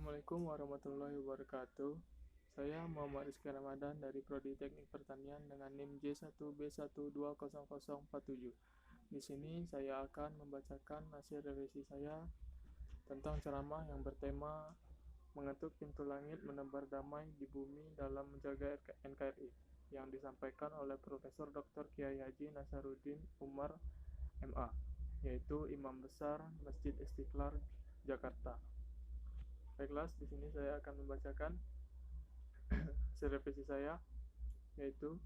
Assalamualaikum warahmatullahi wabarakatuh. Saya Muhammad Rizky Ramadan dari Prodi Teknik Pertanian dengan NIM J1B1200047. Di sini saya akan membacakan hasil revisi saya tentang ceramah yang bertema mengetuk pintu langit menebar damai di bumi dalam menjaga NKRI yang disampaikan oleh Profesor Dr. Kiai Haji Nasaruddin Umar MA, yaitu Imam Besar Masjid Istiqlal Jakarta. Baiklah, di sini saya akan membacakan hasil revisi saya, yaitu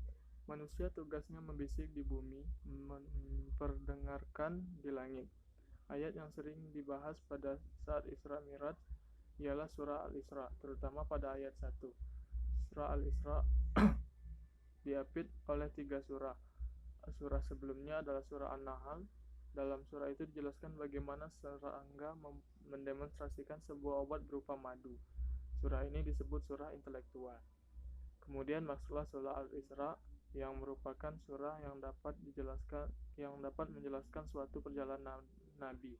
manusia tugasnya membisik di bumi, memperdengarkan di langit. Ayat yang sering dibahas pada saat Isra Miraj ialah surah Al-Isra, terutama pada ayat 1. Surah Al-Isra diapit oleh 3 surah. Surah sebelumnya adalah surah An-Nahl. Dalam surah itu dijelaskan bagaimana serangga mendemonstrasikan sebuah obat berupa madu. Surah ini disebut surah intelektual. Kemudian masuklah surah Al-Isra yang merupakan surah yang dapat menjelaskan suatu perjalanan Nabi.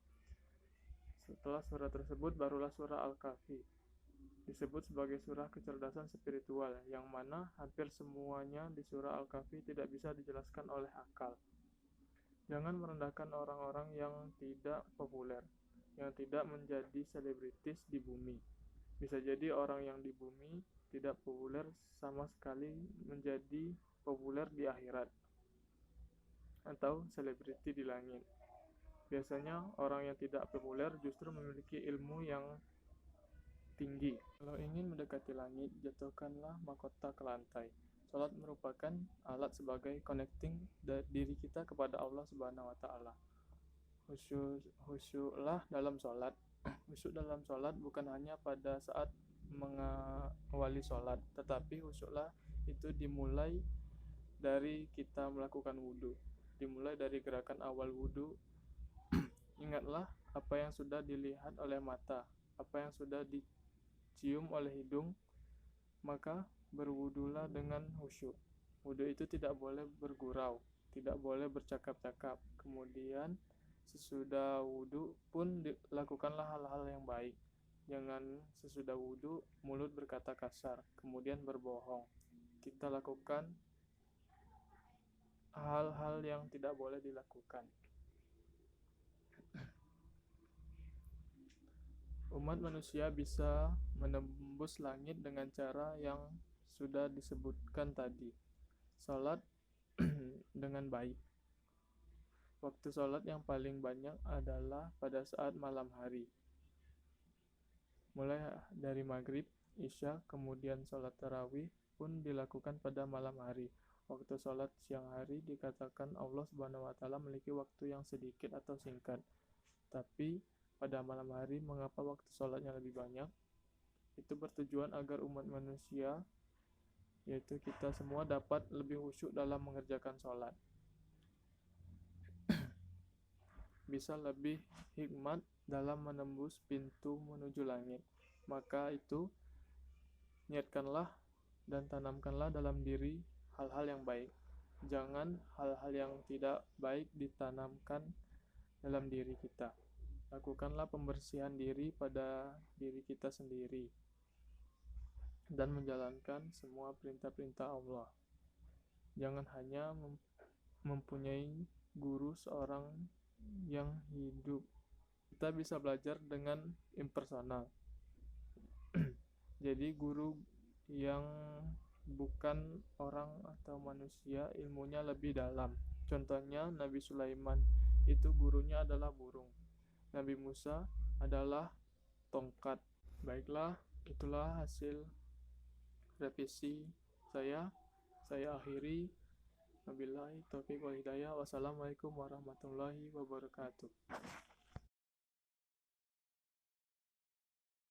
Setelah surah tersebut barulah surah Al-Kahfi. Disebut sebagai surah kecerdasan spiritual, yang mana hampir semuanya di surah Al-Kahfi tidak bisa dijelaskan oleh akal. Jangan merendahkan orang-orang yang tidak populer, yang tidak menjadi selebritis di bumi. Bisa jadi orang yang di bumi tidak populer sama sekali menjadi populer di akhirat, atau selebriti di langit. Biasanya orang yang tidak populer justru memiliki ilmu yang tinggi. Kalau ingin mendekati langit, jatuhkanlah mahkota ke lantai. Salat merupakan alat sebagai connecting diri kita kepada Allah Subhanahu wa taala. Khusyuklah dalam salat. Khusyuk dalam salat bukan hanya pada saat mengawali salat, tetapi khusyuklah itu dimulai dari kita melakukan wudhu. Dimulai dari gerakan awal wudhu. Ingatlah apa yang sudah dilihat oleh mata, apa yang sudah dicium oleh hidung, maka berwudulah dengan khusyuk. Wudhu itu tidak boleh bergurau, tidak boleh bercakap-cakap. Kemudian sesudah wudhu pun lakukanlah hal-hal yang baik. Jangan sesudah wudhu mulut berkata kasar, kemudian berbohong. Kita lakukan hal-hal yang tidak boleh dilakukan. Umat manusia bisa menembus langit dengan cara yang sudah disebutkan tadi. Salat dengan baik. Waktu salat yang paling banyak adalah pada saat malam hari. Mulai dari maghrib, isya, kemudian salat tarawih pun dilakukan pada malam hari. Waktu salat siang hari dikatakan Allah Subhanahu wa taala memiliki waktu yang sedikit atau singkat. Tapi pada malam hari mengapa waktu salatnya lebih banyak? Itu bertujuan agar umat manusia, yaitu kita semua, dapat lebih khusyuk dalam mengerjakan salat. Bisa lebih hikmat dalam menembus pintu menuju langit. Maka itu niatkanlah dan tanamkanlah dalam diri hal-hal yang baik. Jangan hal-hal yang tidak baik ditanamkan dalam diri kita. Lakukanlah pembersihan diri pada diri kita sendiri dan menjalankan semua perintah-perintah Allah. Jangan hanya mempunyai guru seorang yang hidup. Kita bisa belajar dengan impersonal. Jadi guru yang bukan orang atau manusia, ilmunya lebih dalam. Contohnya Nabi Sulaiman, itu gurunya adalah burung. Nabi Musa adalah tongkat. Baiklah, itulah hasil revisi saya. Saya akhiri. Wabillahi taufiq wal hidayah. Wassalamualaikum warahmatullahi wabarakatuh.